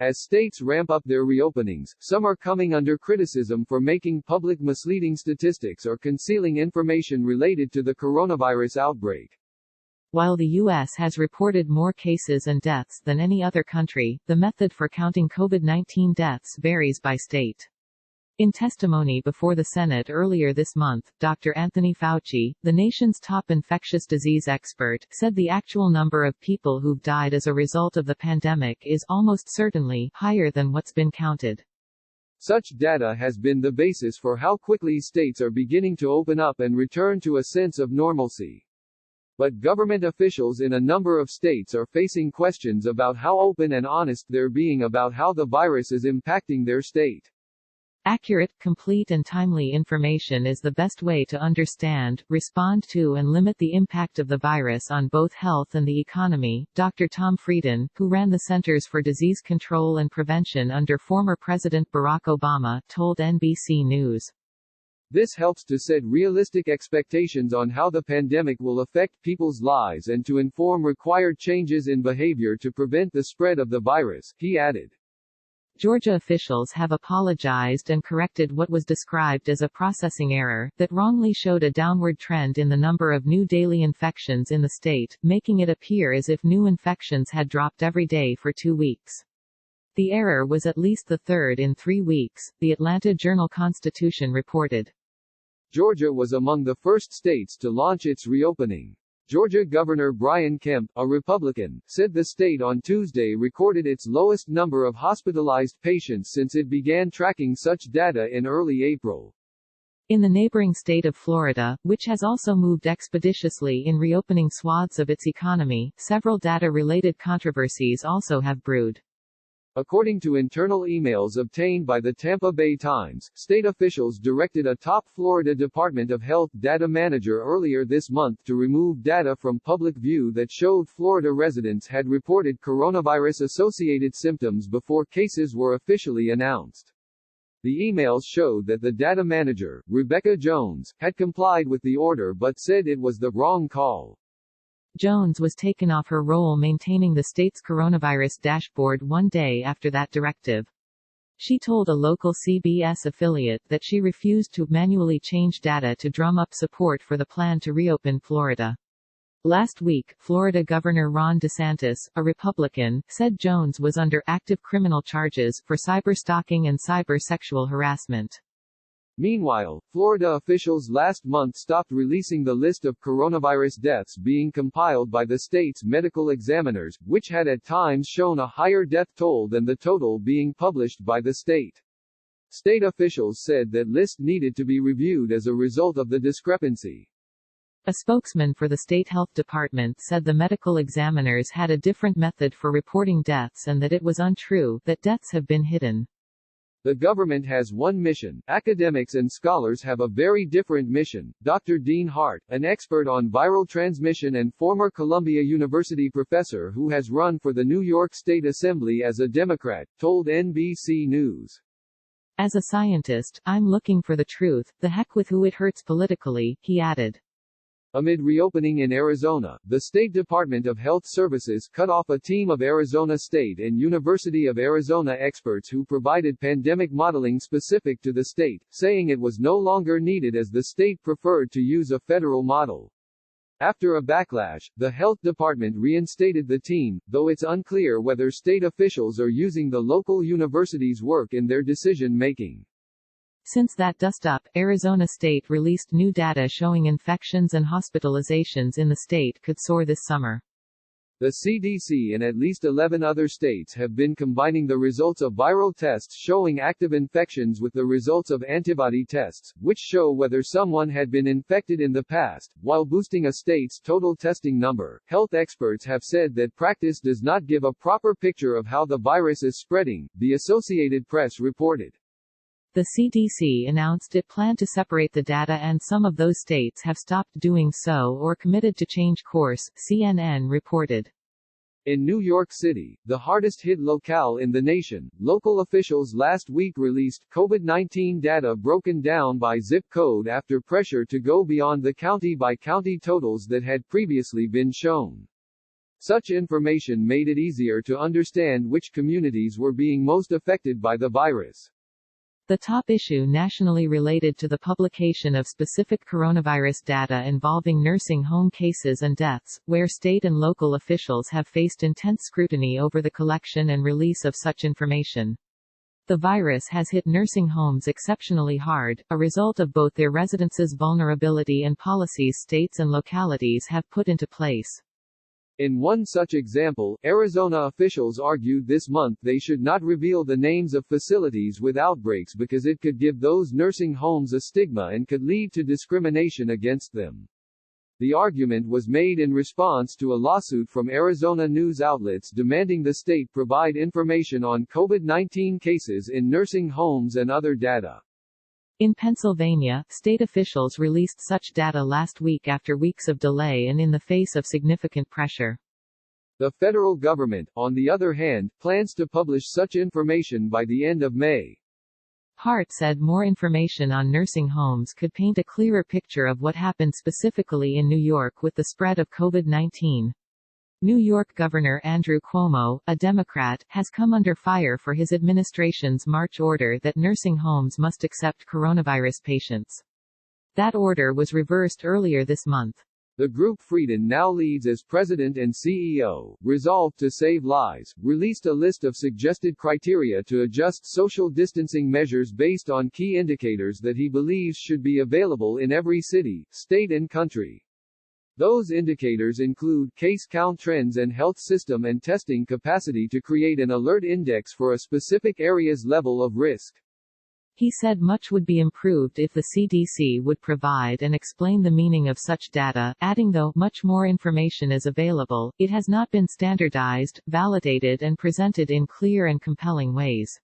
As states ramp up their reopenings, some are coming under criticism for making public misleading statistics or concealing information related to the coronavirus outbreak. While the U.S. has reported more cases and deaths than any other country, the method for counting COVID-19 deaths varies by state. In testimony before the Senate earlier this month, Dr. Anthony Fauci, the nation's top infectious disease expert, said the actual number of people who've died as a result of the pandemic is almost certainly higher than what's been counted. Such data has been the basis for how quickly states are beginning to open up and return to a sense of normalcy. But government officials in a number of states are facing questions about how open and honest they're being about how the virus is impacting their state. Accurate, complete and timely information is the best way to understand, respond to and limit the impact of the virus on both health and the economy, Dr. Tom Frieden, who ran the Centers for Disease Control and Prevention under former President Barack Obama, told NBC News. This helps to set realistic expectations on how the pandemic will affect people's lives and to inform required changes in behavior to prevent the spread of the virus, he added. Georgia officials have apologized and corrected what was described as a processing error that wrongly showed a downward trend in the number of new daily infections in the state, making it appear as if new infections had dropped every day for 2 weeks. The error was at least the third in 3 weeks, the Atlanta Journal-Constitution reported. Georgia was among the first states to launch its reopening. Georgia Governor Brian Kemp, a Republican, said the state on Tuesday recorded its lowest number of hospitalized patients since it began tracking such data in early April. In the neighboring state of Florida, which has also moved expeditiously in reopening swaths of its economy, several data-related controversies also have brewed. According to internal emails obtained by the Tampa Bay Times, state officials directed a top Florida Department of Health data manager earlier this month to remove data from public view that showed Florida residents had reported coronavirus-associated symptoms before cases were officially announced. The emails showed that the data manager, Rebecca Jones, had complied with the order but said it was the wrong call. Jones was taken off her role maintaining the state's coronavirus dashboard 1 day after that directive. She told a local CBS affiliate that she refused to manually change data to drum up support for the plan to reopen Florida. Last week, Florida Governor Ron DeSantis, a Republican, said Jones was under active criminal charges for cyberstalking and cyber-sexual harassment. Meanwhile, Florida officials last month stopped releasing the list of coronavirus deaths being compiled by the state's medical examiners, which had at times shown a higher death toll than the total being published by the state. State officials said that list needed to be reviewed as a result of the discrepancy. A spokesman for the state health department said the medical examiners had a different method for reporting deaths and that it was untrue that deaths have been hidden. The government has one mission. Academics and scholars have a very different mission, Dr. Dean Hart, an expert on viral transmission and former Columbia University professor who has run for the New York State Assembly as a Democrat, told NBC News. As a scientist, I'm looking for the truth, the heck with who it hurts politically, he added. Amid reopening in Arizona, the State Department of Health Services cut off a team of Arizona State and University of Arizona experts who provided pandemic modeling specific to the state, saying it was no longer needed as the state preferred to use a federal model. After a backlash, the health department reinstated the team, though it's unclear whether state officials are using the local university's work in their decision-making. Since that dust-up, Arizona State released new data showing infections and hospitalizations in the state could soar this summer. The CDC and at least 11 other states have been combining the results of viral tests showing active infections with the results of antibody tests, which show whether someone had been infected in the past, while boosting a state's total testing number. Health experts have said that practice does not give a proper picture of how the virus is spreading, the Associated Press reported. The CDC announced it planned to separate the data and some of those states have stopped doing so or committed to change course, CNN reported. In New York City, the hardest-hit locale in the nation, local officials last week released COVID-19 data broken down by zip code after pressure to go beyond the county-by-county totals that had previously been shown. Such information made it easier to understand which communities were being most affected by the virus. The top issue nationally related to the publication of specific coronavirus data involving nursing home cases and deaths, where state and local officials have faced intense scrutiny over the collection and release of such information. The virus has hit nursing homes exceptionally hard, a result of both their residents' vulnerability and policies states and localities have put into place. In one such example, Arizona officials argued this month they should not reveal the names of facilities with outbreaks because it could give those nursing homes a stigma and could lead to discrimination against them. The argument was made in response to a lawsuit from Arizona news outlets demanding the state provide information on COVID-19 cases in nursing homes and other data. In Pennsylvania, state officials released such data last week after weeks of delay and in the face of significant pressure. The federal government, on the other hand, plans to publish such information by the end of May. Hart said more information on nursing homes could paint a clearer picture of what happened specifically in New York with the spread of COVID-19. New York Governor Andrew Cuomo, a Democrat, has come under fire for his administration's March order that nursing homes must accept coronavirus patients. That order was reversed earlier this month. The group Frieden now leads as president and CEO, resolved to save lives, released a list of suggested criteria to adjust social distancing measures based on key indicators that he believes should be available in every city, state and country. Those indicators include case count trends and health system and testing capacity to create an alert index for a specific area's level of risk. He said much would be improved if the CDC would provide and explain the meaning of such data, adding though much more information is available, it has not been standardized, validated and presented in clear and compelling ways.